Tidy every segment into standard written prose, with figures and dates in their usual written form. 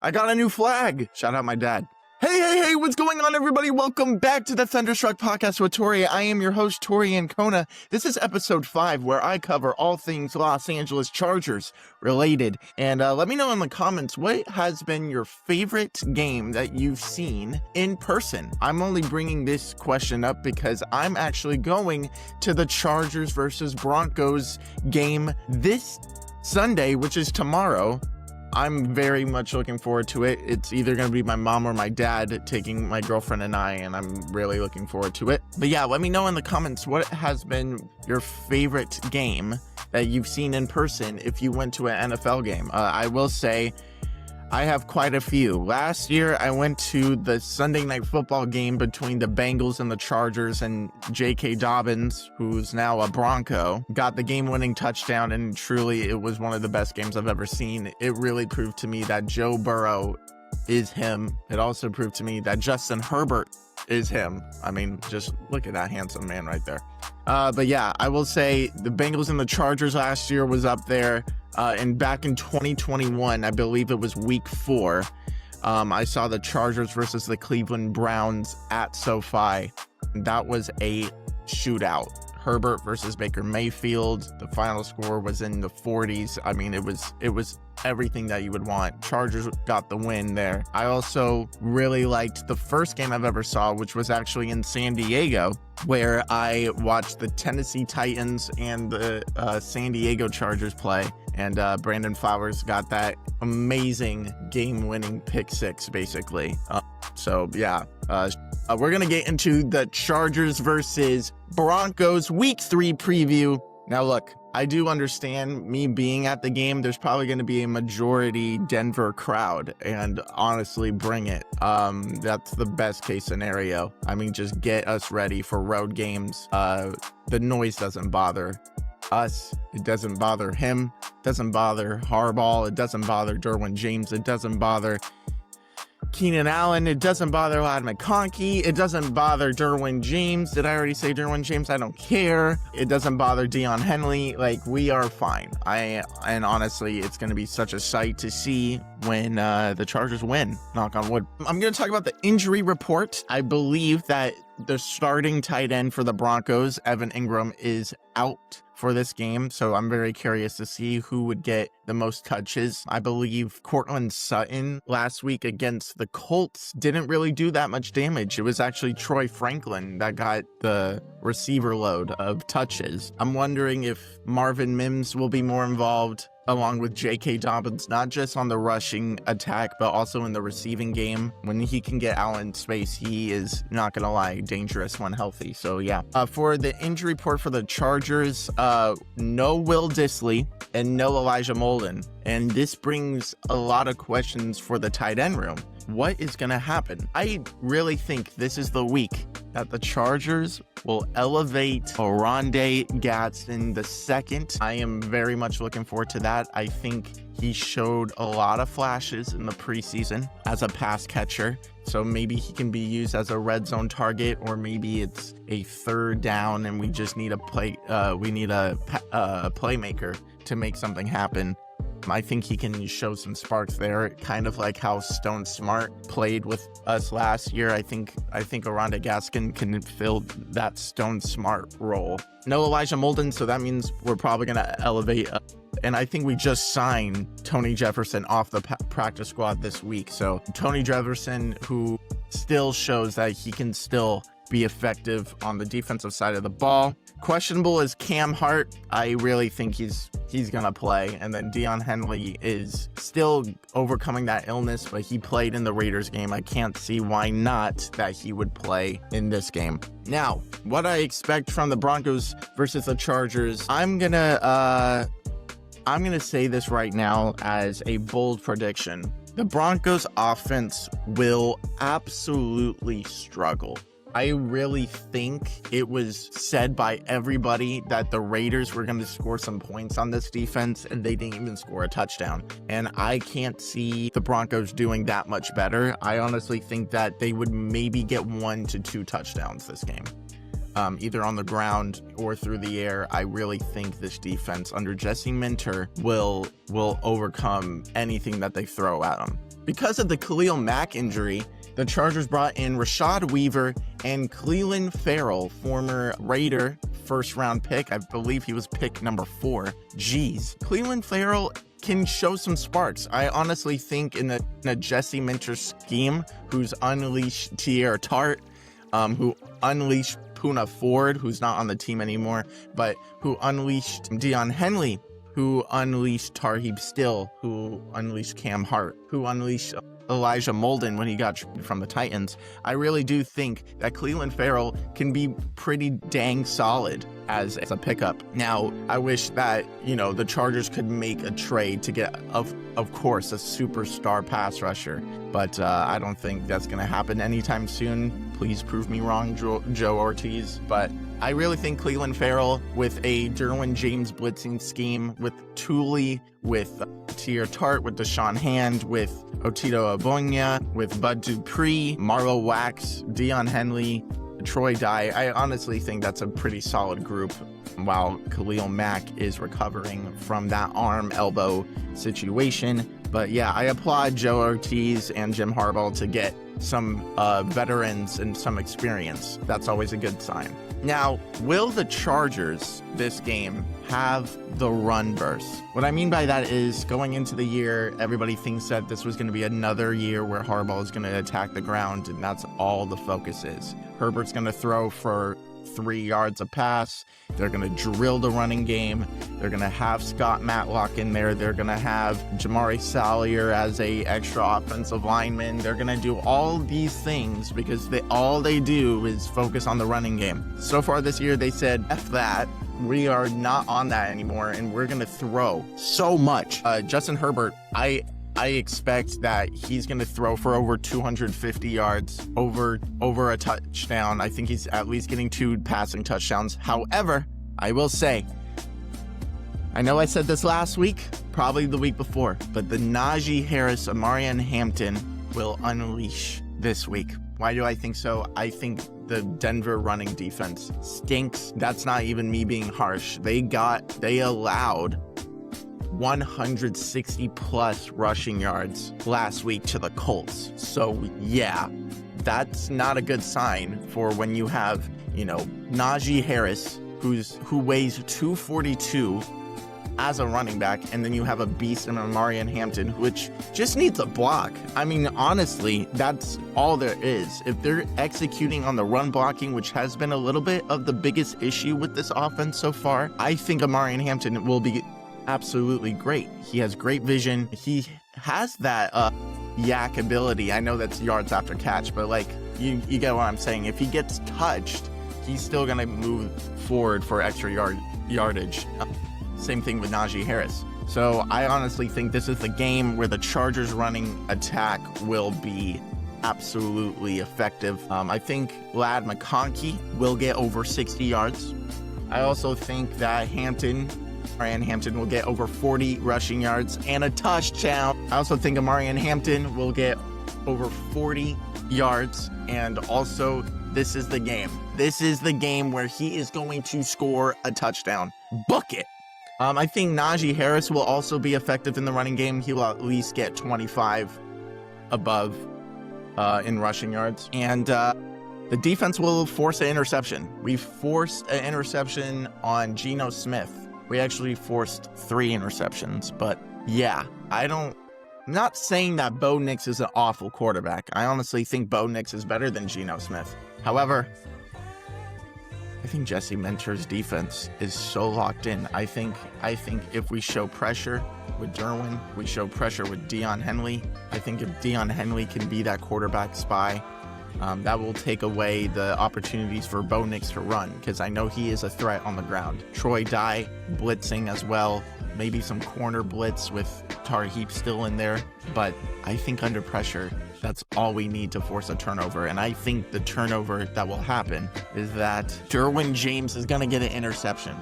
I got a new flag. Shout out my dad. Hey, what's going on, everybody? Welcome back to the Thunderstruck Podcast with Tori. I am your host, Tori Ancona. This is episode 5, where I cover all things Los Angeles Chargers related. And let me know in the comments, what has been your favorite game that you've seen in person? I'm only bringing this question up because I'm actually going to the Chargers versus Broncos game this Sunday, which is tomorrow. I'm very much looking forward to it. It's either going to be my mom or my dad taking my girlfriend and and I'm really looking forward to it. But yeah, let me know in the comments what has been your favorite game that you've seen in person if you went to an NFL game. I will say I have quite a few. Last year, I went to the Sunday Night Football game between the Bengals and the Chargers, and J.K. Dobbins, who's now a Bronco, got the game-winning touchdown, and truly, it was one of the best games I've ever seen. It really proved to me that Joe Burrow is him. It also proved to me that Justin Herbert is him. I mean, just look at that handsome man right there. But yeah, I will say the Bengals and the Chargers last year was up there. And back in 2021, I believe it was week 4, I saw the Chargers versus the Cleveland Browns at Sofi. That was a shootout. Herbert versus Baker Mayfield. The final score was in the 40s. I mean, it was everything that you would want. Chargers got the win there. I also really liked the first game I've ever saw, which was actually in San Diego, where I watched the Tennessee Titans and the San Diego Chargers play. And Brandon Flowers got that amazing game-winning pick 6, basically. So yeah, we're gonna get into the Chargers versus Broncos Week 3 preview. Now look, I do understand, me being at the game, there's probably going to be a majority Denver crowd, and honestly, bring it. That's the best case scenario. I mean, just get us ready for road games. The noise doesn't bother us. It doesn't bother him. It doesn't bother Harbaugh. It doesn't bother Derwin James. It doesn't bother Keenan Allen. It doesn't bother Ladd McConkey. It doesn't bother Derwin James. Did I already say Derwin James? I don't care. It doesn't bother Deion Henley. Like, we are fine. And honestly, it's going to be such a sight to see when the Chargers win. Knock on wood. I'm going to talk about the injury report. I believe that the starting tight end for the Broncos, Evan Ingram, is out for this game, so I'm very curious to see who would get the most touches. I believe Courtland Sutton last week against the Colts didn't really do that much damage. It was actually Troy Franklin that got the receiver load of touches. I'm wondering if Marvin Mims will be more involved, along with J.K. Dobbins, not just on the rushing attack, but also in the receiving game. When he can get out in space, he is, not gonna lie, dangerous when healthy. So yeah. For the injury report for the Chargers, no Will Dissly and no Elijah Molden. And this brings a lot of questions for the tight end room. What is going to happen? I really think this is the week that the Chargers will elevate Oronde Gadsden II. I am very much looking forward to that. I think he showed a lot of flashes in the preseason as a pass catcher. So maybe he can be used as a red zone target, or maybe it's a third down and we just need a playmaker to make something happen. I think he can show some sparks there, kind of like how Stone Smart played with us last year. I think Oronde Gadsden can fill that Stone Smart role. No Elijah Molden, so that means we're probably going to elevate. And I think we just signed Tony Jefferson off the practice squad this week. So Tony Jefferson, who still shows that he can still be effective on the defensive side of the ball. Questionable is Cam Hart. I really think he's gonna play. And then Deion Henley is still overcoming that illness, but he played in the Raiders game. I can't see why not that he would play in this game. Now, what I expect from the Broncos versus the Chargers, I'm gonna say this right now as a bold prediction. The Broncos offense will absolutely struggle. I really think it was said by everybody that the Raiders were going to score some points on this defense, and they didn't even score a touchdown. And I can't see the Broncos doing that much better. I honestly think that they would maybe get 1 to 2 touchdowns this game. either on the ground or through the air. I really think this defense under Jesse Minter will overcome anything that they throw at them. Because of the Khalil Mack injury, the Chargers brought in Rashad Weaver and Clelin Ferrell, former Raider first-round pick. I believe he was pick number 4. Jeez. Clelin Ferrell can show some sparks. I honestly think in a Jesse Minter scheme, who's unleashed Tspwtore, who unleashed Poona Ford, who's not on the team anymore, but who unleashed Deion Henley, who unleashed Tarheeb Still, who unleashed Cam Hart, who unleashed Elijah Molden when he got from the Titans. I really do think that Clelin Ferrell can be pretty dang solid as a pickup. Now, I wish that, the Chargers could make a trade to get, of course, a superstar pass rusher, but I don't think that's going to happen anytime soon. Please prove me wrong, Joe Ortiz, but I really think Clelin Ferrell with a Derwin James blitzing scheme, with Thule, with Tspwtore, with Deshaun Hand, with Otito Abonya, with Bud Dupree, Marlo Wax, Deion Henley, Troy Dye. I honestly think that's a pretty solid group while Khalil Mack is recovering from that arm-elbow situation. But yeah, I applaud Joe Ortiz and Jim Harbaugh to get some veterans and some experience. That's always a good sign. Now, will the Chargers this game have the run burst? What I mean by that is, going into the year, everybody thinks that this was going to be another year where Harbaugh is going to attack the ground, and that's all the focus is. Herbert's going to throw for 3 yards a pass. They're going to drill the running game. They're going to have Scott Matlock in there. They're going to have Jamari Salyer as a extra offensive lineman. They're going to do all these things because all they do is focus on the running game. So far this year, they said, F that. We are not on that anymore, and we're going to throw so much. Justin Herbert, I expect that he's going to throw for over 250 yards, over a touchdown. I think he's at least getting 2 passing touchdowns. However, I will say, I know I said this last week, probably the week before, but the Najee Harris, Amarian Hampton will unleash this week. Why do I think so? I think the Denver running defense stinks. That's not even me being harsh. They allowed 160 plus rushing yards last week to the Colts. So yeah, that's not a good sign for when you have, Najee Harris, who weighs 242 as a running back, and then you have a beast in Amarian Hampton, which just needs a block. I mean, honestly, that's all there is. If they're executing on the run blocking, which has been a little bit of the biggest issue with this offense so far, I think Amarian Hampton will be absolutely great. He has great vision. He has that yak ability. I know that's yards after catch, but you get what I'm saying. If he gets touched, he's still gonna move forward for extra yardage. Same thing with Najee Harris. So I honestly think this is the game where the Chargers running attack will be absolutely effective. I think Ladd McConkey will get over 60 yards. I also think that Amarian Hampton will get over 40 rushing yards and a touchdown. I also think Amarian Hampton will get over 40 yards, and also this is the game. This is the game where he is going to score a touchdown. Book it. I think Najee Harris will also be effective in the running game. He will at least get 25 above in rushing yards. And the defense will force an interception. We forced an interception on Geno Smith. We actually forced 3 interceptions. But yeah, I'm not saying that Bo Nix is an awful quarterback. I honestly think Bo Nix is better than Geno Smith. However, I think Jesse Minter's defense is so locked in. I think if we show pressure with Derwin, we show pressure with Deion Henley. I think if Deion Henley can be that quarterback spy, that will take away the opportunities for Bo Nix to run, because I know he is a threat on the ground. Troy Dye blitzing as well. Maybe some corner blitz with Tarheeb still in there. But I think under pressure, that's all we need to force a turnover. And I think the turnover that will happen is that Derwin James is going to get an interception.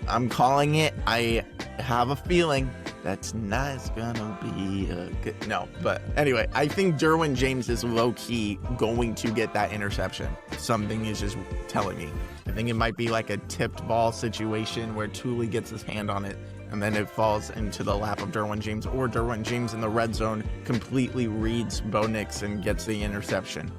I'm calling it. I have a feeling that's not going to be good. No, but anyway, I think Derwin James is low-key going to get that interception. Something is just telling me. think it might be like a tipped ball situation where Thule gets his hand on it and then it falls into the lap of Derwin James, or Derwin James in the red zone completely reads Bo Nix and gets the interception.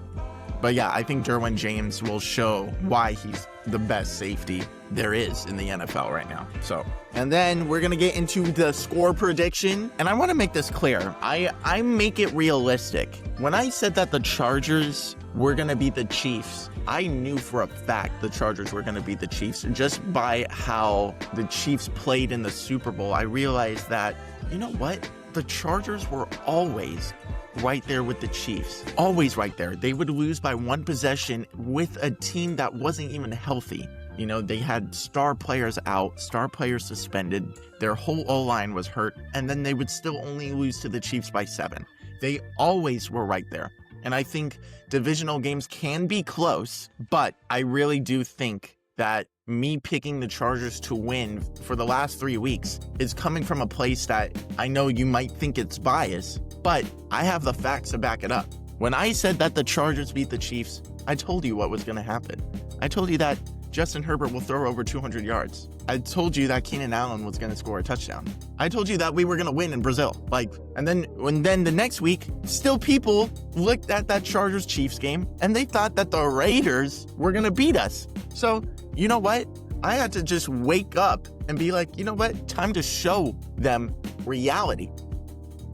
But yeah, I think Derwin James will show why he's the best safety there is in the NFL right now. So, and then we're going to get into the score prediction. And I want to make this clear. I make it realistic. When I said that the Chargers were going to beat the Chiefs, I knew for a fact the Chargers were going to beat the Chiefs. Just by how the Chiefs played in the Super Bowl, I realized that, you know what? The Chargers were always right there with the Chiefs. Always right there. They would lose by one possession with a team that wasn't even healthy. You know, they had star players out, star players suspended, their whole O-line was hurt, and then they would still only lose to the Chiefs by 7. They always were right there. And I think divisional games can be close, but I really do think that me picking the Chargers to win for the last 3 weeks is coming from a place that I know you might think it's biased, but I have the facts to back it up. When I said that the Chargers beat the Chiefs, I told you what was going to happen. I told you that Justin Herbert will throw over 200 yards. I told you that Keenan Allen was going to score a touchdown. I told you that we were going to win in Brazil. And then the next week, still people looked at that Chargers-Chiefs game and they thought that the Raiders were going to beat us. So, you know what? I had to just wake up and be like, you know what? Time to show them reality.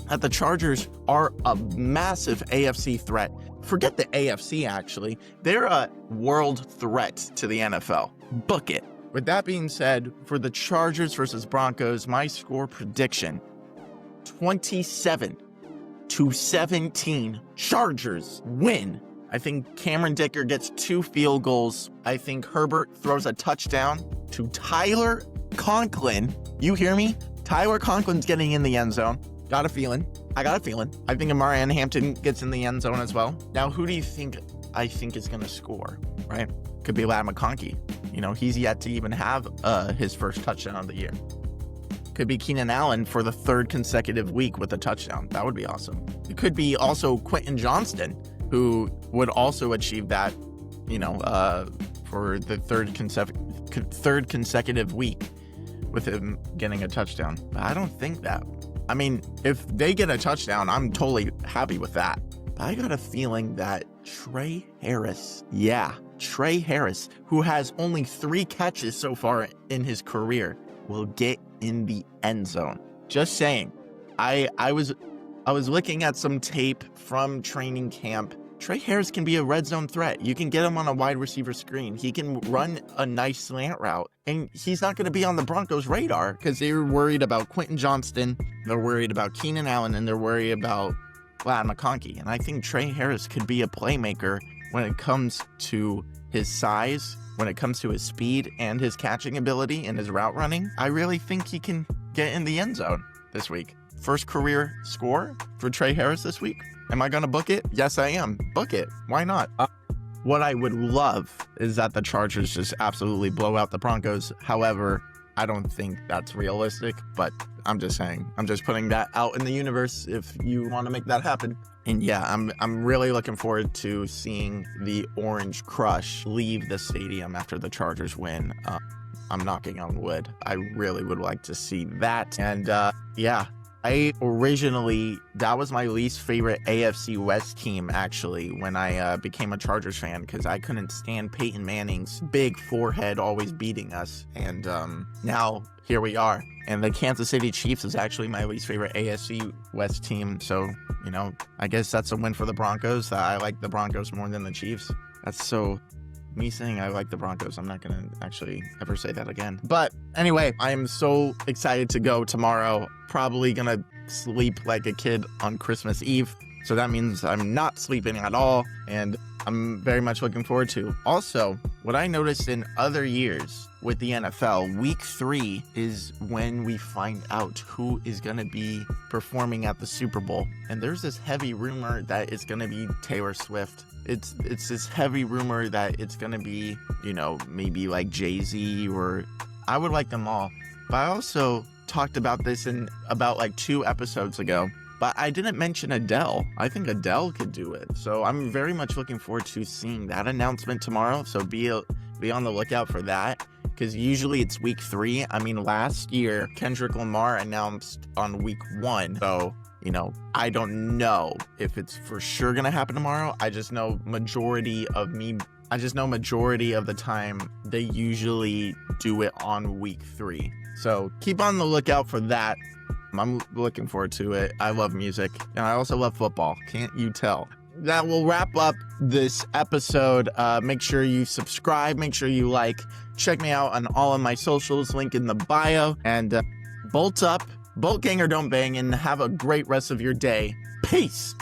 That the Chargers are a massive AFC threat. Forget the AFC, actually. They're a world threat to the NFL. Book it. With that being said, for the Chargers versus Broncos, my score prediction, 27-17. Chargers win. I think Cameron Dicker gets 2 field goals. I think Herbert throws a touchdown to Tyler Conklin. You hear me? Tyler Conklin's getting in the end zone. Got a feeling. I think Amarian Hampton gets in the end zone as well. Now, who do you think I think is going to score, right? Could be Ladd McConkey. You know, he's yet to even have his first touchdown of the year. Could be Keenan Allen for the 3rd consecutive week with a touchdown. That would be awesome. It could be also Quentin Johnston, who would also achieve that, for the third consecutive week with him getting a touchdown. But I don't think that. I mean, if they get a touchdown, I'm totally happy with that. But I got a feeling that Trey Harris, who has only 3 catches so far in his career, will get in the end zone. Just saying. I was looking at some tape from training camp. Trey Harris can be a red zone threat. You can get him on a wide receiver screen. He can run a nice slant route. And he's not going to be on the Broncos' radar because they're worried about Quentin Johnston. They're worried about Keenan Allen. And they're worried about Ladd McConkey. And I think Trey Harris could be a playmaker when it comes to his size, when it comes to his speed and his catching ability and his route running. I really think he can get in the end zone this week. First career score for Trey Harris this week. Am I going to book it? Yes, I am. Book it. Why not? What I would love is that the Chargers just absolutely blow out the Broncos. However, I don't think that's realistic, but I'm just saying. I'm just putting that out in the universe if you want to make that happen. And yeah, I'm really looking forward to seeing the Orange Crush leave the stadium after the Chargers win. I'm knocking on wood. I really would like to see that. And yeah. That was my least favorite AFC West team, actually, when I became a Chargers fan, because I couldn't stand Peyton Manning's big forehead always beating us. And now, here we are. And the Kansas City Chiefs is actually my least favorite AFC West team. So, I guess that's a win for the Broncos. I like the Broncos more than the Chiefs. That's so... Me saying I like the Broncos, I'm not going to actually ever say that again. But anyway, I am so excited to go tomorrow. Probably going to sleep like a kid on Christmas Eve. So that means I'm not sleeping at all. And I'm very much looking forward to. Also, what I noticed in other years with the NFL, week 3 is when we find out who is going to be performing at the Super Bowl. And there's this heavy rumor that it's going to be Taylor Swift. It's this heavy rumor that it's going to be, maybe like Jay-Z, or I would like them all. But I also talked about this in about like 2 episodes ago. But I didn't mention Adele. I think Adele could do it. So I'm very much looking forward to seeing that announcement tomorrow. So be be on the lookout for that, because usually it's week 3. I mean, last year, Kendrick Lamar announced on week 1. So, I don't know if it's for sure going to happen tomorrow. I just know majority of the time they usually do it on week 3. So keep on the lookout for that. I'm looking forward to it. I love music, and I also love football. Can't you tell? That will wrap up this episode. Make sure you subscribe. Make sure you like. Check me out on all of my socials. Link in the bio. And bolt up, bolt gang or don't bang, and have a great rest of your day. Peace.